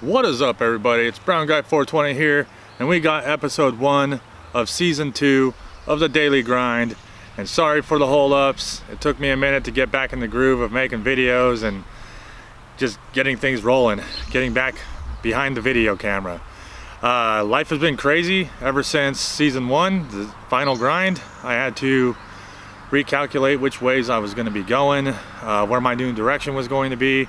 What is up, everybody? It's Brown Guy 420 here, and we got episode 1 of season 2 of the daily grind. And sorry for the hold-ups. It took me a minute to get back in the groove of making videos and just getting things rolling, getting back behind the video camera. Life has been crazy ever since season 1, the final grind. I had to recalculate which ways I was going to be going, where my new direction was going to be.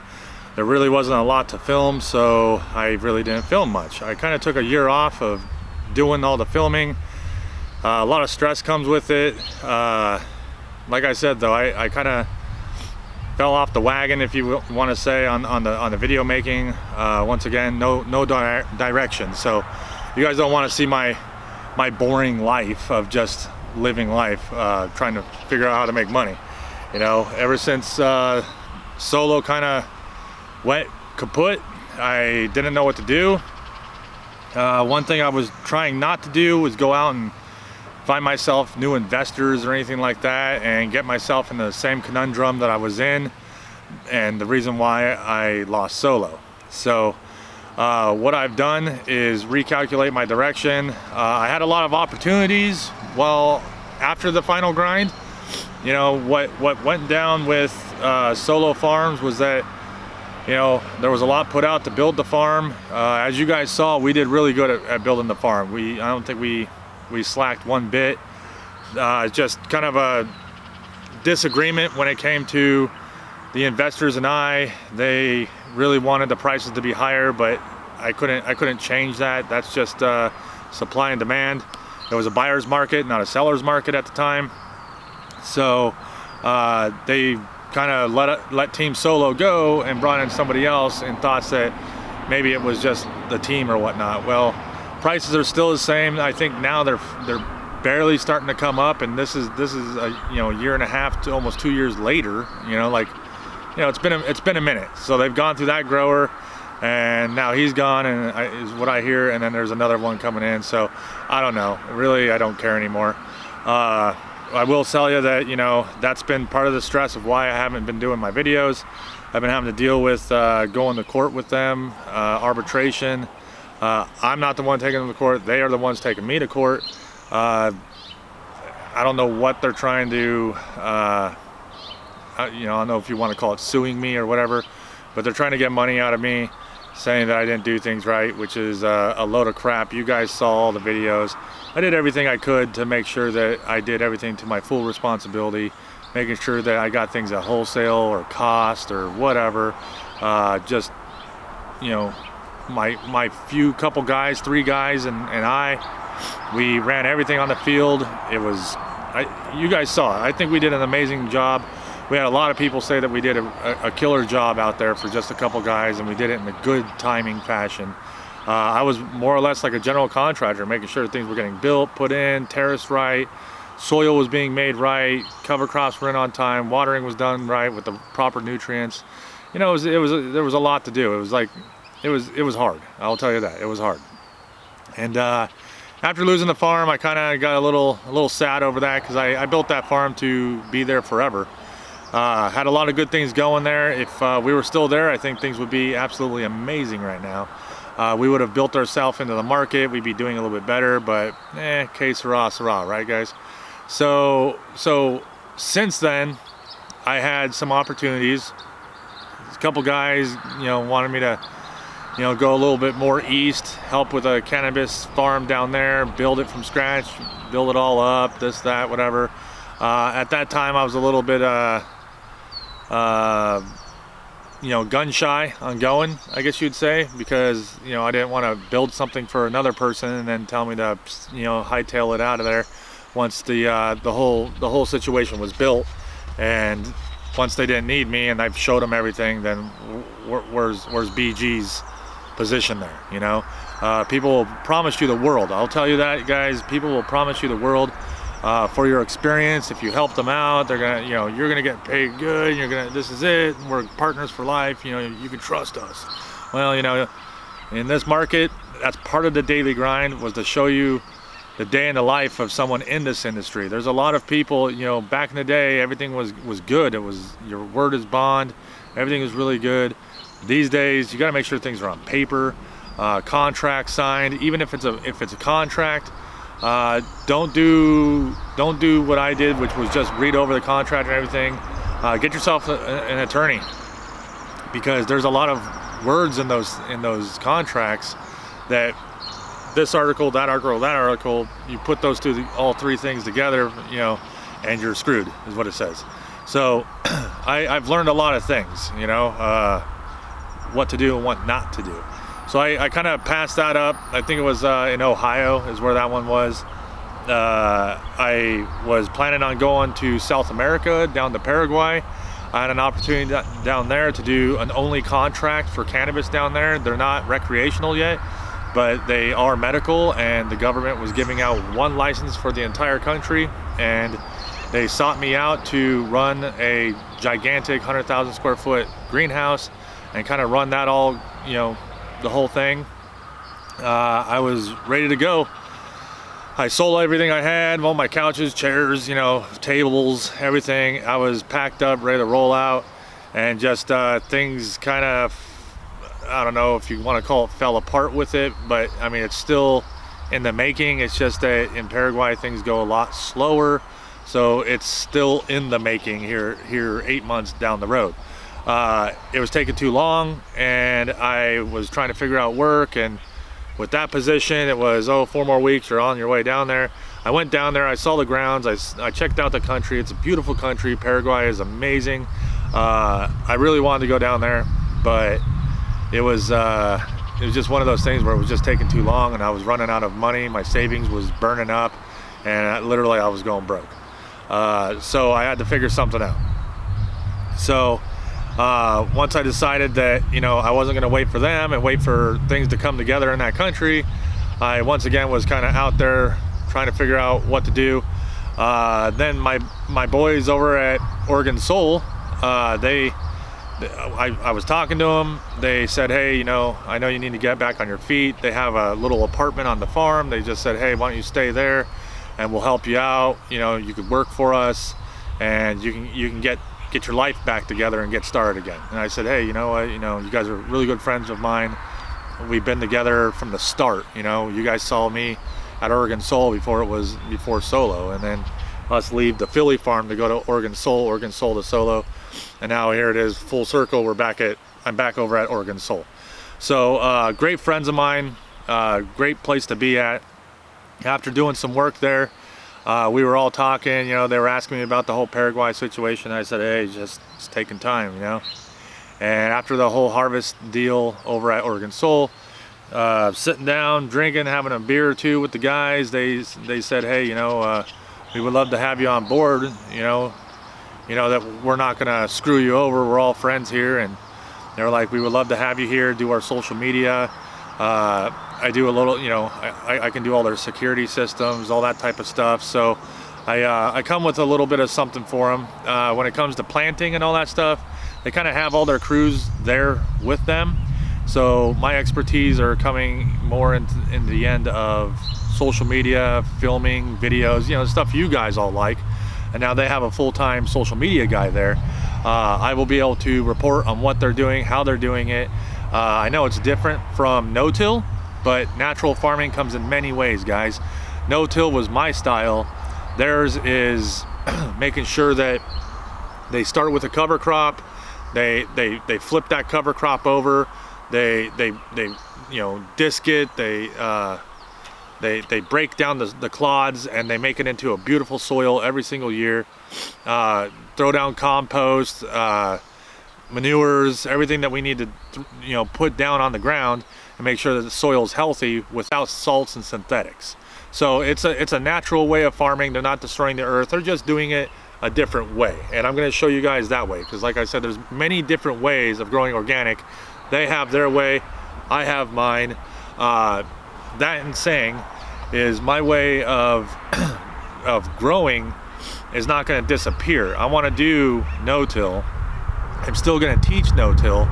There really wasn't a lot to film, so I really didn't film much. I kind of took a year off of doing all the filming. A lot of stress comes with it. Like I said, though, I kind of fell off the wagon, if you want to say, on the video making. Once again, no direction. So you guys don't want to see my boring life of just living life, trying to figure out how to make money. You know, ever since solo kind of went kaput, I didn't know what to do. One thing I was trying not to do was go out and find myself new investors or anything like that and get myself in the same conundrum that I was in, and the reason why I lost solo. So what I've done is recalculate my direction. I had a lot of opportunities after the final grind. You know, what went down with solo farms was that, you know, there was a lot put out to build the farm. As you guys saw, we did really good at building the farm. I don't think we slacked one bit. Just kind of a disagreement when it came to the investors and I. They really wanted the prices to be higher, but I couldn't change that. That's just supply and demand. It was a buyer's market, not a seller's market at the time. So they kind of let Team Solo go and brought in somebody else in thoughts that maybe it was just the team or whatnot. Well, prices are still the same. I think now they're barely starting to come up, and this is a year and a half to almost 2 years later. It's been a minute. So they've gone through that grower, and now he's gone, and is what I hear. And then there's another one coming in. So I don't know. Really, I don't care anymore. I will tell you that, that's been part of the stress of why I haven't been doing my videos. I've been having to deal with going to court with them, arbitration. I'm not the one taking them to court. They are the ones taking me to court. I don't know what they're trying to, I don't know if you want to call it suing me or whatever, but they're trying to get money out of me, saying that I didn't do things right, which is a load of crap. You guys saw all the videos. I did everything I could to make sure that I did everything to my full responsibility, making sure that I got things at wholesale or cost or whatever. My couple guys, 3 guys and we ran everything on the field. You guys saw it. I think we did an amazing job. We had a lot of people say that we did a killer job out there for just a couple guys, and we did it in a good timing fashion. I was more or less like a general contractor, making sure that things were getting built, put in, terraced right, soil was being made right, cover crops were in on time, watering was done right with the proper nutrients. There was a lot to do. It was hard. I'll tell you that. It was hard. And after losing the farm, I kind of got a little sad over that, because I built that farm to be there forever. Had a lot of good things going there. If we were still there, I think things would be absolutely amazing right now. We would have built ourselves into the market. We'd be doing a little bit better, but que sera, sera, right, guys? So since then, I had some opportunities. A couple guys, wanted me to you know, go a little bit more east, help with a cannabis farm down there, build it from scratch, build it all up, this, that, whatever. At that time I was a little bit you know, gun shy on going, I guess you'd say, because, you know, I didn't want to build something for another person and then tell me to, you know, hightail it out of there once the whole situation was built. And once they didn't need me and I've showed them everything, then where's BG's position there, you know? People will promise you the world. I'll tell you that, guys. People will promise you the world for your experience. If you help them out, they're gonna, you know, you're gonna get paid good. You're gonna, this is it. We're partners for life. You know, you can trust us. Well, you know, in this market, that's part of the daily grind, was to show you the day in the life of someone in this industry. There's a lot of people, you know, back in the day, everything was good. It was, your word is bond. Everything was really good. These days, you got to make sure things are on paper, contract signed. Even if it's a contract, don't do what I did, which was just read over the contract and everything. Get yourself an attorney, because there's a lot of words in those contracts that this article, that article, that article, you put those all three things together, you know, and you're screwed, is what it says. So I've learned a lot of things, you know, what to do and what not to do. So I kind of passed that up. I think it was in Ohio is where that one was. I was planning on going to South America, down to Paraguay. I had an opportunity down there to do an only contract for cannabis down there. They're not recreational yet, but they are medical, and the government was giving out one license for the entire country, and they sought me out to run a gigantic 100,000 square foot greenhouse and kind of run that all, you know, the whole thing. I was ready to go. I sold everything I had, all my couches, chairs, you know, tables, everything. I was packed up, ready to roll out, and just things kind of, I don't know if you want to call it, fell apart with it, but I mean, it's still in the making. It's just that in Paraguay things go a lot slower, so it's still in the making here 8 months down the road. It was taking too long, and I was trying to figure out work, and with that position it was, 4 more weeks, you're on your way down there. I went down there, I saw the grounds, I checked out the country. It's a beautiful country. Paraguay is amazing. I really wanted to go down there, but it was just one of those things where it was just taking too long, and I was running out of money. My savings was burning up, and literally I was going broke. So I had to figure something out. So once I decided that, you know, I wasn't going to wait for them and wait for things to come together in that country, I once again was kind of out there trying to figure out what to do. Then my boys over at Oregon Soul, I was talking to them. They said, hey, you know, I know you need to get back on your feet. They have a little apartment on the farm. They just said, hey, why don't you stay there and we'll help you out. You know, you could work for us, and you can get your life back together and get started again. And I said, hey, you know what, you know, you guys are really good friends of mine. We've been together from the start. You know, you guys saw me at Oregon Soul before Solo, and then us leave the Philly farm to go to Oregon Soul to Solo, and now here it is, full circle. I'm back over at Oregon Soul. So great friends of mine, great place to be at. After doing some work there, we were all talking, you know, they were asking me about the whole Paraguay situation. I said, hey, it's taking time, you know. And after the whole harvest deal over at Oregon Soul, sitting down, drinking, having a beer or two with the guys, they said, hey, you know, we would love to have you on board, you know that we're not gonna screw you over, we're all friends here. And they were like, we would love to have you here, do our social media. I do a little, you know, I can do all their security systems, all that type of stuff. So I come with a little bit of something for them. When it comes to planting and all that stuff, they kind of have all their crews there with them. So my expertise are coming more in the end of social media, filming, videos, you know, stuff you guys all like. And now they have a full-time social media guy there. I will be able to report on what they're doing, how they're doing it. I know it's different from no-till, but natural farming comes in many ways, guys. No-till was my style. Theirs is making sure that they start with a cover crop, they flip that cover crop over, They disc it. They break down the clods and they make it into a beautiful soil every single year. Throw down compost, manures, everything that we need to put down on the ground and make sure that the soil is healthy without salts and synthetics. So it's a natural way of farming. They're not destroying the earth. They're just doing it a different way. And I'm going to show you guys that way, because like I said, there's many different ways of growing organic. They have their way, I have mine. That and saying is my way of growing is not going to disappear. I want to do no-till. I'm still going to teach no-till.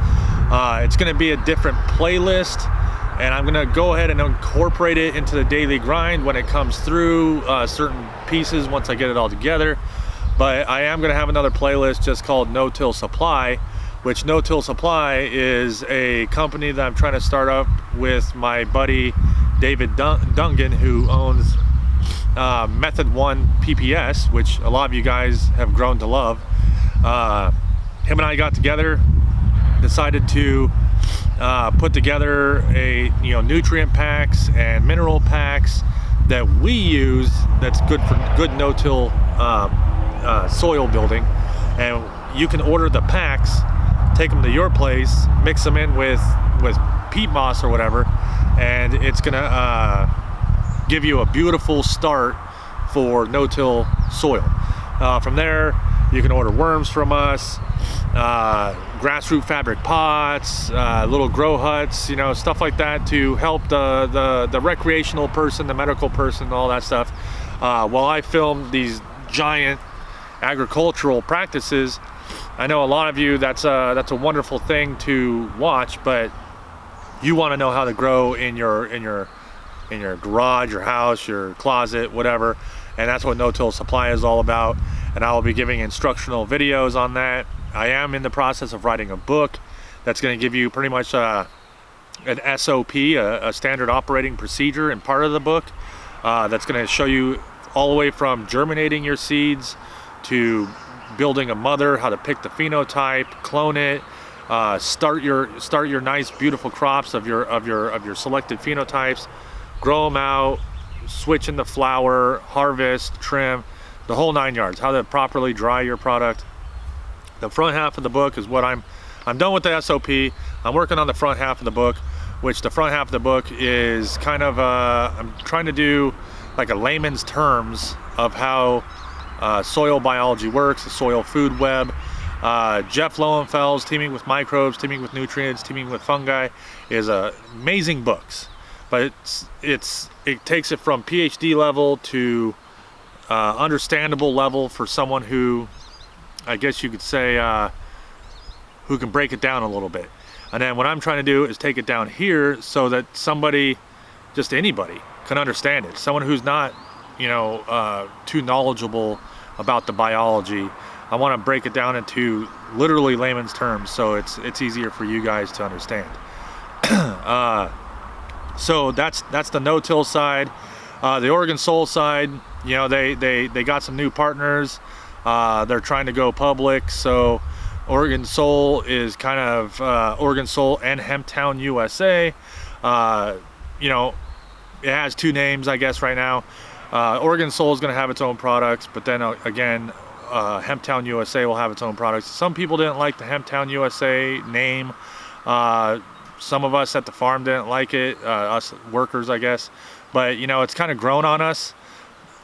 It's going to be a different playlist, and I'm going to go ahead and incorporate it into the daily grind when it comes through certain pieces once I get it all together. But I am going to have another playlist just called No-Till Supply, which No-Till Supply is a company that I'm trying to start up with my buddy David Dungan, who owns Method 1 PPS, which a lot of you guys have grown to love. Him and I got together, decided to put together a nutrient packs and mineral packs that we use that's good for good no-till soil building. And you can order the packs, take them to your place, mix them in with peat moss or whatever, and it's gonna give you a beautiful start for no-till soil. From there, you can order worms from us, grassroot fabric pots, little grow huts, stuff like that to help the recreational person, the medical person, all that stuff. While I film these giant agricultural practices, I know a lot of you, that's a wonderful thing to watch, but you want to know how to grow in your garage, your house, your closet, whatever. And that's what No-Till Supply is all about. And I will be giving instructional videos on that. I am in the process of writing a book that's going to give you pretty much an SOP, a standard operating procedure, and part of the book that's going to show you all the way from germinating your seeds to building a mother, how to pick the phenotype, clone it, start your nice beautiful crops of your selected phenotypes, grow them out, switch into flower, harvest, trim, the whole 9 yards, how to properly dry your product. The front half of the book is what I'm done with the SOP. I'm working on the front half of the book, which the front half of the book is kind of I'm trying to do like a layman's terms of how soil biology works, the soil food web. Jeff Lowenfeld's Teaming with Microbes, Teaming with Nutrients, Teaming with Fungi is amazing books, but it takes it from PhD level to understandable level for someone who, I guess you could say, who can break it down a little bit. And then what I'm trying to do is take it down here so that somebody, just anybody, can understand it. Someone who's not, too knowledgeable about the biology. I want to break it down into literally layman's terms so it's easier for you guys to understand. So that's the no-till side. The Oregon Soul side, they got some new partners. They're trying to go public, so Oregon Soul is kind of Oregon Soul and Hemptown USA. It has two names, I guess, right now. Oregon Soul is going to have its own products, but then again, Hemptown USA will have its own products. Some people didn't like the Hemptown USA name. Some of us at the farm didn't like it, us workers, I guess. But it's kind of grown on us.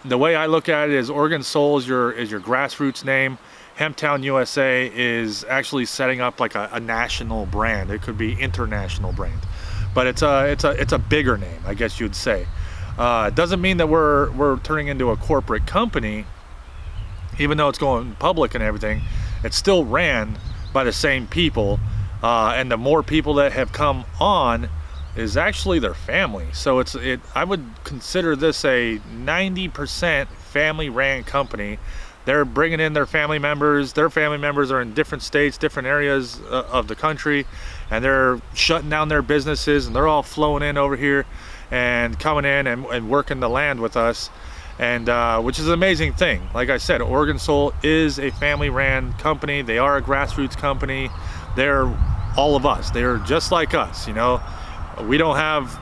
The way I look at it is Oregon Soul is your grassroots name. Hemptown USA is actually setting up like a national brand. It could be international brand, but it's a bigger name, I guess you'd say. It doesn't mean that we're turning into a corporate company. Even though it's going public and everything, it's still ran by the same people, and the more people that have come on is actually their family. So I would consider this a 90% family-ran company. They're bringing in their family members. Their family members are in different states, different areas of the country, and they're shutting down their businesses, and they're all flowing in over here and coming in and working the land with us. And which is an amazing thing. Like I said, Oregon Soul is a family-ran company. They are a grassroots company. They're all of us. They're just like us, you know. We don't have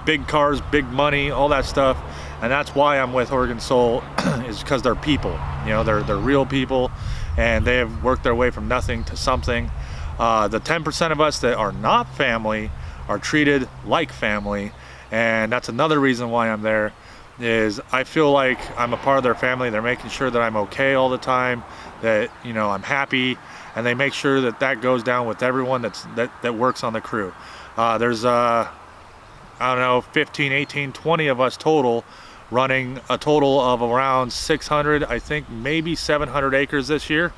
big cars, big money, all that stuff, and that's why I'm with Oregon Soul, is because they're people, you know. They're real people, and they have worked their way from nothing to something. The 10% of us that are not family are treated like family, and that's another reason why I'm there. Is I feel like I'm a part of their family. They're making sure that I'm okay all the time, that, you know, I'm happy, and they make sure that that goes down with everyone that works on the crew. There's I don't know, 15, 18, 20 of us total, running a total of around 600, I think maybe 700 acres this year.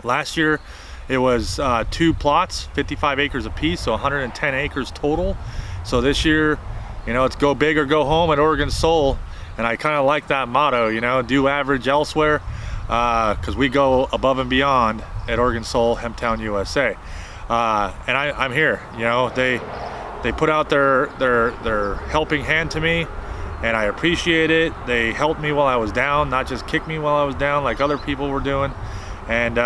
Last year it was 2 plots, 55 acres apiece, so 110 acres total. So this year, you know, it's go big or go home at Oregon Soul, and I kind of like that motto, you know, do average elsewhere, because we go above and beyond at Oregon Soul, Hemptown, USA. And I'm here, you know. They put out their helping hand to me, and I appreciate it. They helped me while I was down, not just kicked me while I was down like other people were doing. And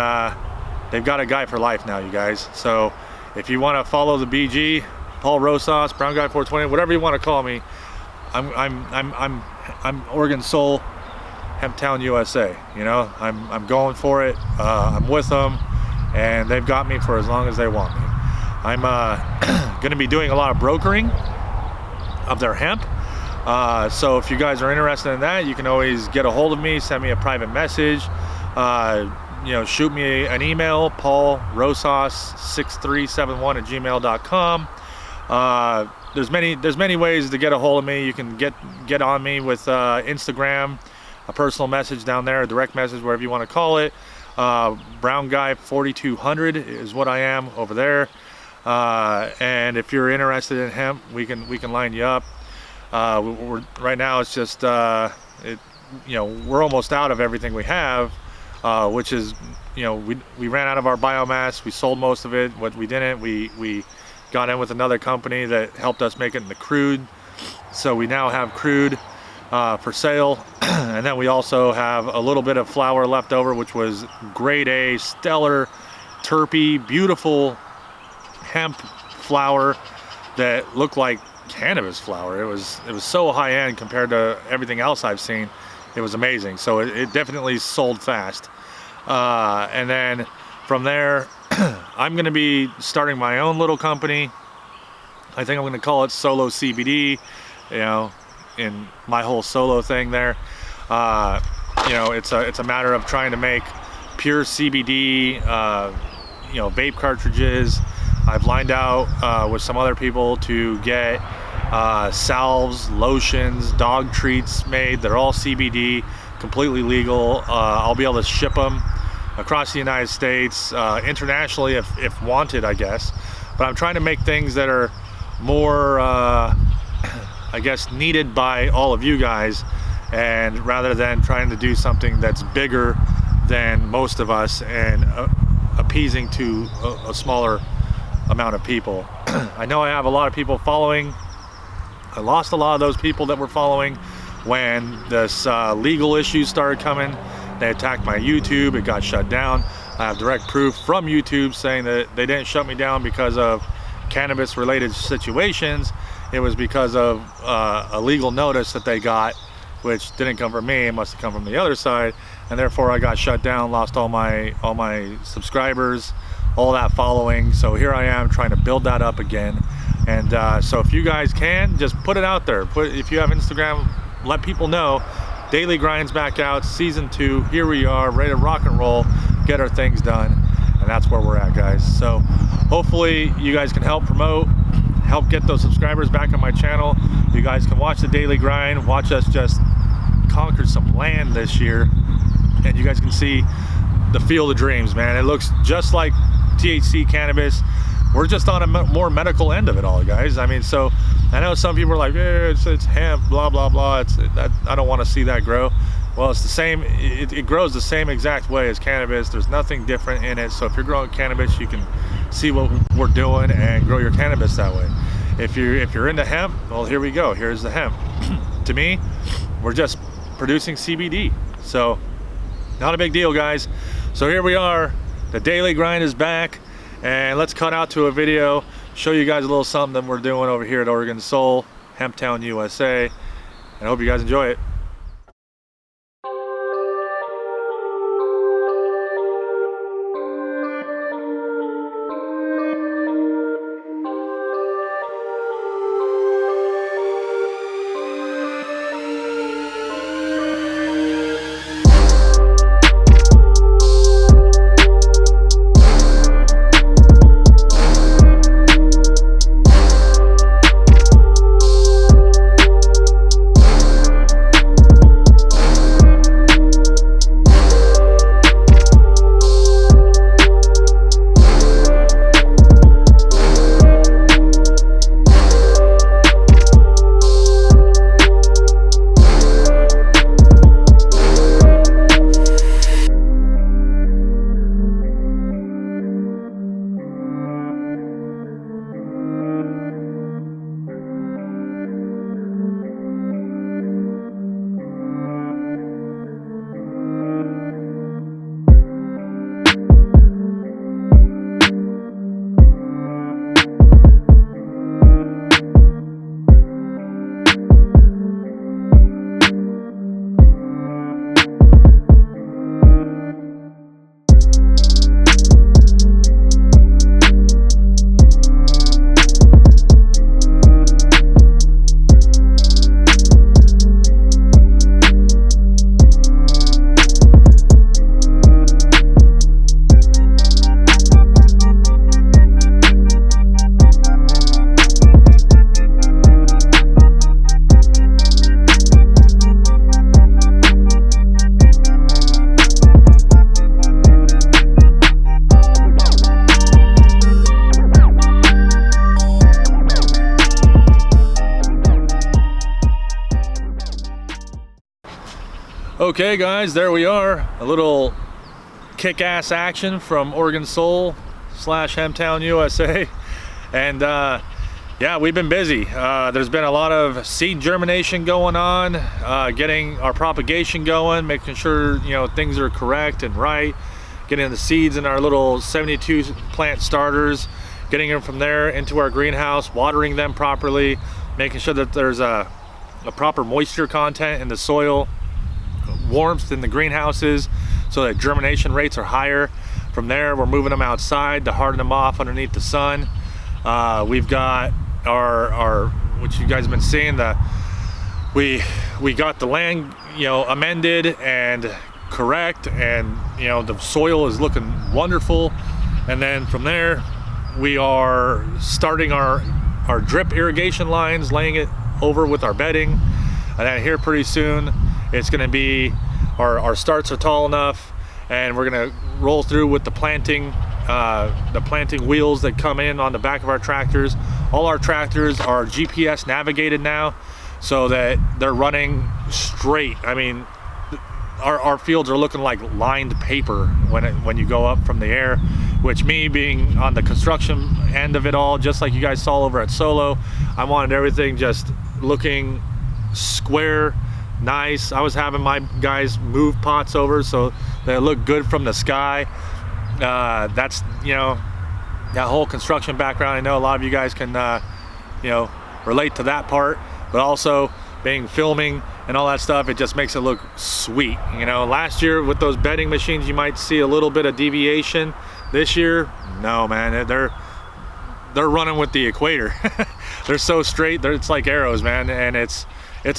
they've got a guy for life now, you guys. So if you want to follow the BG, Paul Rosas, Brown Guy 420, whatever you want to call me, I'm Oregon Soul, Hemptown, USA. You know, I'm going for it. I'm with them, and they've got me for as long as they want me. I'm going to be doing a lot of brokering of their hemp. So if you guys are interested in that, you can always get a hold of me, send me a private message, you know, shoot me an email, paulrosas6371@gmail.com. There's many ways to get a hold of me. You can get on me with Instagram, a personal message down there, a direct message, whatever you want to call it. Brown Guy 4200 is what I am over there. And if you're interested in hemp, we can line you up. Right now it's just you know, we're almost out of everything we have, which is, you know, we ran out of our biomass. We sold most of it. What we didn't, we got in with another company that helped us make it into crude. So we now have crude for sale. And then we also have a little bit of flower left over, which was grade A, stellar, terpy, beautiful hemp flower that looked like cannabis flower. It was so high end compared to everything else I've seen. It was amazing. So it definitely sold fast. And then from there, I'm going to be starting my own little company. I think I'm going to call it Solo CBD, you know, in my whole solo thing there. You know, it's a matter of trying to make pure CBD, you know, vape cartridges. I've lined out with some other people to get salves, lotions, dog treats made. They're all CBD, completely legal. I'll be able to ship them across the United States, internationally if wanted, I guess. But I'm trying to make things that are more, I guess, needed by all of you guys, and rather than trying to do something that's bigger than most of us and appeasing to a smaller amount of people. I know I have a lot of people following. I lost a lot of those people that were following when this legal issues started coming. They attacked my YouTube. It got shut down. I have direct proof from YouTube saying that they didn't shut me down because of cannabis related situations. It was because of a legal notice that they got, which didn't come from me. It must have come from the other side, and therefore I got shut down, lost all my subscribers, all that following. So here I am trying to build that up again. And so if you guys can, just put it out there. If you have Instagram, let people know. Daily Grind's back out, season 2. Here we are, ready to rock and roll, get our things done, and that's where we're at, guys. So hopefully you guys can help promote, help get those subscribers back on my channel. You guys can watch the Daily Grind, watch us just conquer some land this year, and you guys can see the field of dreams, man. It looks just like THC cannabis. We're just on a more medical end of it all, guys. I mean, so I know some people are like, it's hemp, blah blah blah. I don't want to see that grow. Well, it's the same. It grows the same exact way as cannabis. There's nothing different in it. So if you're growing cannabis, you can see what we're doing and grow your cannabis that way. If you're into hemp, well, here we go. Here's the hemp. To me, we're just producing CBD. So not a big deal, guys. So here we are. The Daily Grind is back, And let's cut out to a video, show you guys a little something that we're doing over here at Oregon Soul, Hemptown, USA. And I hope you guys enjoy it. Okay guys, there we are. A little kick-ass action from Oregon Soul / Hemptown, USA. And yeah, we've been busy. There's been a lot of seed germination going on, getting our propagation going, making sure, you know, things are correct and right, getting the seeds in our little 72 plant starters, getting them from there into our greenhouse, watering them properly, making sure that there's a proper moisture content in the soil, warmth in the greenhouses, so that germination rates are higher. From there, we're moving them outside to harden them off underneath the sun. We've got our which you guys have been seeing, we got the land, you know, amended and correct, and you know, the soil is looking wonderful. And then from there, we are starting our drip irrigation lines, laying it over with our bedding. And then here pretty soon, it's going to be, our starts are tall enough, and we're going to roll through with the planting wheels that come in on the back of our tractors. All our tractors are GPS navigated now, so that they're running straight. I mean, our fields are looking like lined paper when you go up from the air, which, me being on the construction end of it all, just like you guys saw over at Solo, I wanted everything just looking square, nice. I was having my guys move pots over so they look good from the sky. That's, you know, that whole construction background. I know a lot of you guys can you know, relate to that part, but also being filming and all that stuff, it just makes it look sweet. You know, last year with those bedding machines, you might see a little bit of deviation. This year, no, man, they're running with the equator. They're so straight, it's like arrows, man. And it's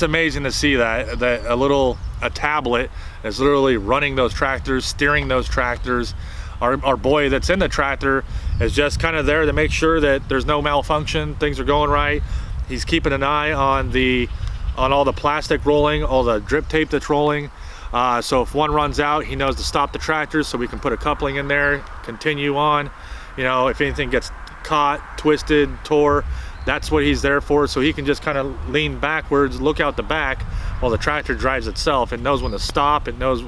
amazing to see that a tablet is literally running those tractors, steering those tractors. Our boy that's in the tractor is just kind of there to make sure that there's no malfunction, things are going right. He's keeping an eye on all the plastic rolling, all the drip tape that's rolling. So if one runs out, he knows to stop the tractor, so we can put a coupling in there, continue on. You know, if anything gets caught, twisted, tore, that's what he's there for. So he can just kind of lean backwards, look out the back while the tractor drives itself. It knows when to stop. It knows,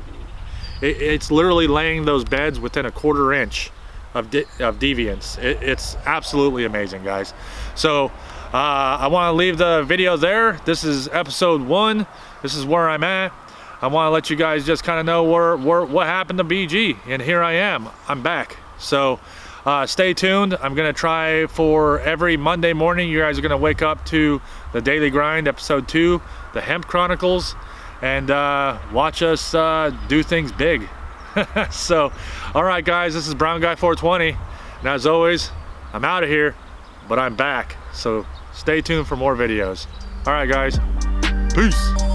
it's literally laying those beds within a 1/4 inch of deviance. It's absolutely amazing, guys. So I want to leave the video there. This is episode 1. This is where I'm at. I want to let you guys just kind of know what happened to BG, and here I am. I'm back. So Stay tuned. I'm gonna try for every Monday morning. You guys are gonna wake up to the Daily Grind, episode 2, the Hemp Chronicles, and watch us do things big. So, all right, guys, this is Brown Guy 420, and as always, I'm out of here, but I'm back. So stay tuned for more videos. All right, guys, peace.